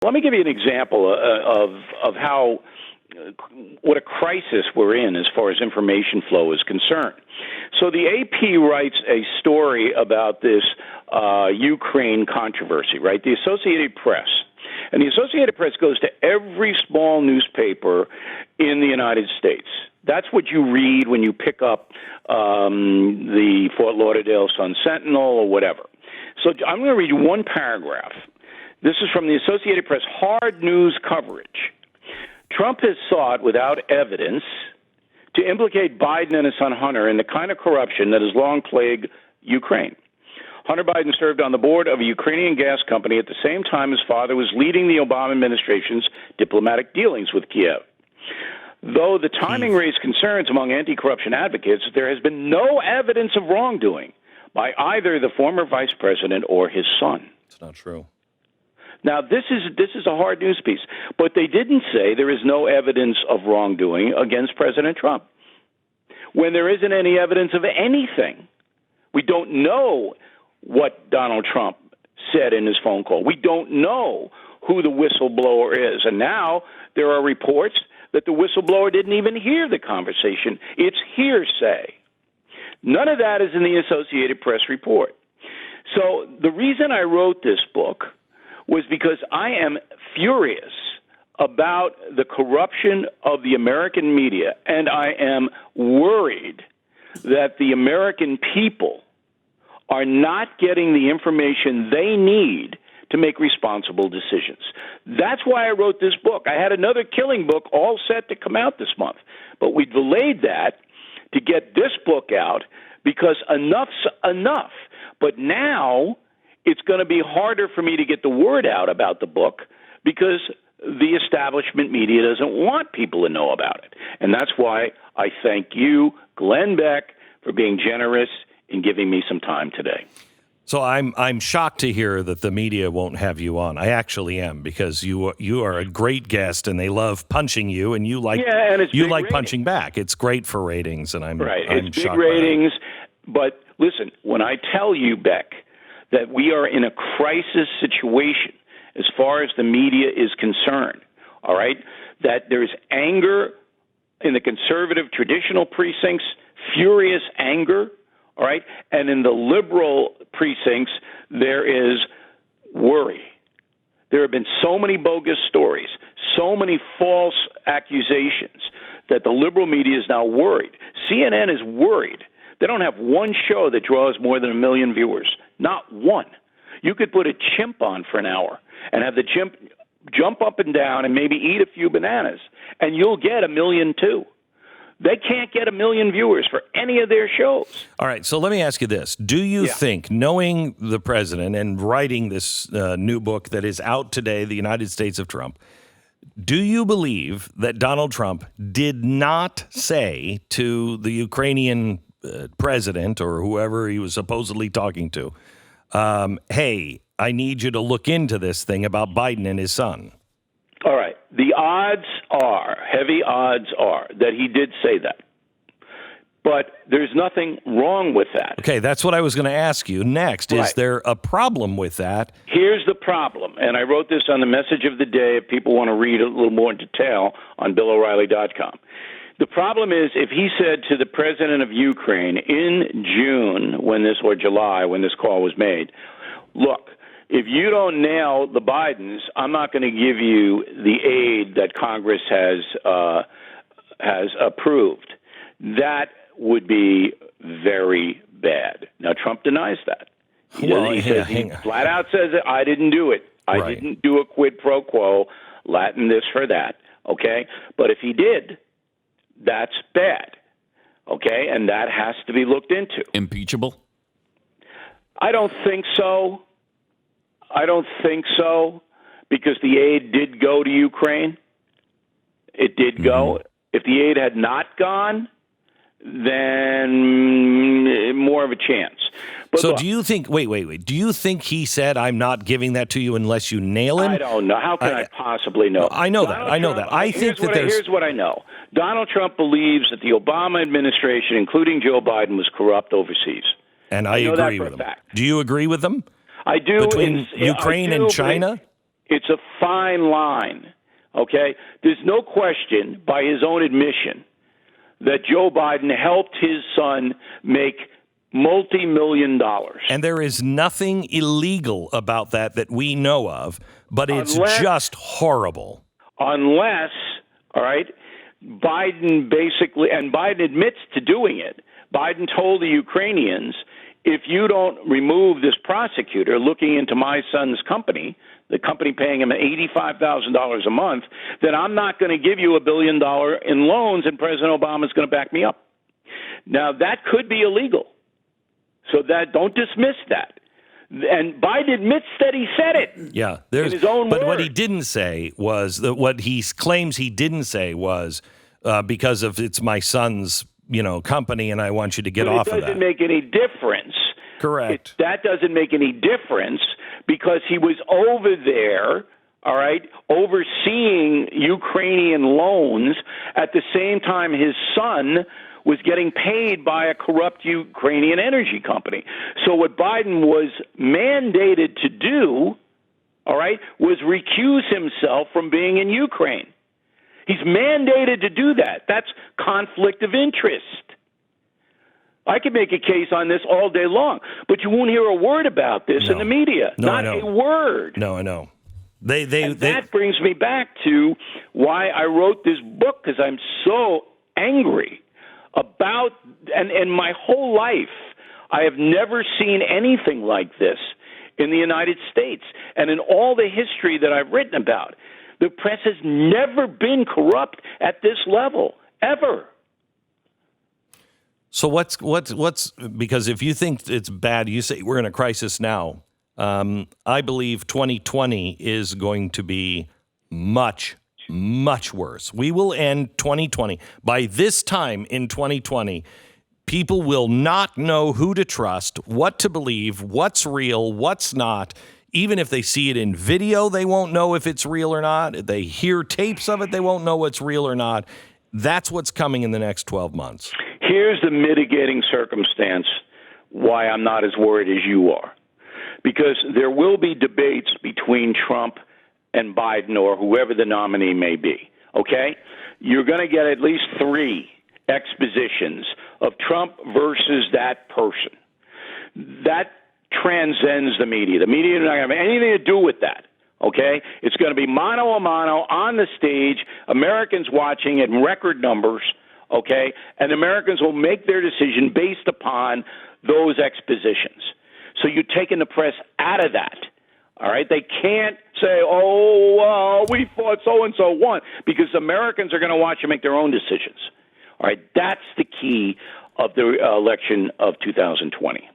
Let me give you an example of how what a crisis we're in as far as information flow is concerned. So the AP writes a story about this Ukraine controversy, right? The Associated Press. And the Associated Press goes to every small newspaper in the United States. That's what you read when you pick up the Fort Lauderdale Sun-Sentinel or whatever. So I'm going to read you one paragraph. This is from the Associated Press, hard news coverage. Trump has sought, without evidence, to implicate Biden and his son Hunter in the kind of corruption that has long plagued Ukraine. Hunter Biden served on the board of a Ukrainian gas company at the same time his father was leading the Obama administration's diplomatic dealings with Kiev. Though the timing raised concerns among anti-corruption advocates, there has been no evidence of wrongdoing by either the former vice president or his son. It's not true. Now, this is a hard news piece, but they didn't say there is no evidence of wrongdoing against President Trump. When there isn't any evidence of anything, we don't know what Donald Trump said in his phone call. We don't know who the whistleblower is. And now there are reports that the whistleblower didn't even hear the conversation. It's hearsay. None of that is in the Associated Press report. So the reason I wrote this book was because I am furious about the corruption of the American media, and I am worried that the American people are not getting the information they need to make responsible decisions. That's why I wrote this book. I had another killing book all set to come out this month, but we delayed that to get this book out because enough's enough. But now it's going to be harder for me to get the word out about the book because the establishment media doesn't want people to know about it. And that's why I thank you, Glenn Beck, for being generous in giving me some time today. So I'm shocked to hear that the media won't have you on. I actually am, because you are a great guest and they love punching you, and you like punching back. It's great for ratings, and I'm it's shocked big ratings. But listen, when I tell you, Beck, that we are in a crisis situation as far as the media is concerned, all right, that there's anger in the conservative traditional precincts, furious anger, all right, and in the liberal precincts, there is worry. There have been so many bogus stories, so many false accusations that the liberal media is now worried. CNN is worried. They don't have one show that draws more than 1 million viewers. Not one. You could put a chimp on for an hour and have the chimp jump up and down and maybe eat a few bananas, and you'll get 1 million too. They can't get 1 million viewers for any of their shows. All right, so let me ask you this. Do you think, knowing the president and writing this new book that is out today, The United States of Trump, do you believe that Donald Trump did not say to the Ukrainian president or whoever he was supposedly talking to, hey, I need you to look into this thing about Biden and his son? All right. The odds are, heavy odds are, that he did say that. But there's nothing wrong with that. Okay, that's what I was going to ask you next. Is there a problem with that? Here's the problem, and I wrote this on the message of the day if people want to read a little more in detail on BillO'Reilly.com. The problem is if he said to the president of Ukraine in June, or July, when this call was made, look, if you don't nail the Bidens, I'm not going to give you the aid that Congress has approved. That would be very bad. Now, Trump denies that. He flat out says that I didn't do it. I didn't do a quid pro quo, Latin this for that, okay? But if he did, that's bad, okay? And that has to be looked into. Impeachable? I don't think so. Because the aid did go to Ukraine. It did go. If the aid had not gone, then more of a chance. But so look, do you think, wait, do you think he said, I'm not giving that to you unless you nail him? I don't know. How can I possibly know? I know that. I think that Here's what I know. Donald Trump believes that the Obama administration, including Joe Biden, was corrupt overseas. And I agree with him. Do you agree with him? I do. Between Ukraine and China? It's a fine line, okay? There's no question, by his own admission, that Joe Biden helped his son make multi-million dollars. And there is nothing illegal about that we know of, but it's just horrible. Unless, all right, Biden basically, and Biden admits to doing it, Biden told the Ukrainians, if you don't remove this prosecutor looking into my son's company, the company paying him $85,000 a month, then I'm not going to give you $1 billion in loans, and President Obama is going to back me up. Now, that could be illegal. So that don't dismiss that. And Biden admits that he said it. Yeah, in his own but words. what he didn't say was that what he claims he didn't say was because of it's my son's company, and I want you to get off of that. It doesn't make any difference. Correct. That doesn't make any difference because he was over there, all right, overseeing Ukrainian loans at the same time his son was getting paid by a corrupt Ukrainian energy company. So what Biden was mandated to do, all right, was recuse himself from being in Ukraine. He's mandated to do that. That's conflict of interest. I could make a case on this all day long, but you won't hear a word about this in the media. No, Not a word. No, I know. That brings me back to why I wrote this book, because I'm so angry about, and my whole life, I have never seen anything like this in the United States. And in all the history that I've written about, the press has never been corrupt at this level, ever. So what's because if you think it's bad, you say we're in a crisis now. I believe 2020 is going to be much worse. We will end 2020. By this time in 2020, people will not know who to trust, what to believe, what's real, what's not. Even if they see it in video, they won't know if it's real or not. If they hear tapes of it, they won't know what's real or not. That's what's coming in the next 12 months. Here's the mitigating circumstance why I'm not as worried as you are. Because there will be debates between Trump and Biden or whoever the nominee may be, okay? You're going to get at least 3 expositions of Trump versus that person. That transcends the media. The media is not going to have anything to do with that, okay? It's going to be mano a mano on the stage, Americans watching in record numbers, okay? And Americans will make their decision based upon those expositions. So you're taking the press out of that. All right, they can't say, we thought so-and-so won, because Americans are going to watch and make their own decisions. All right, that's the key of the election of 2020.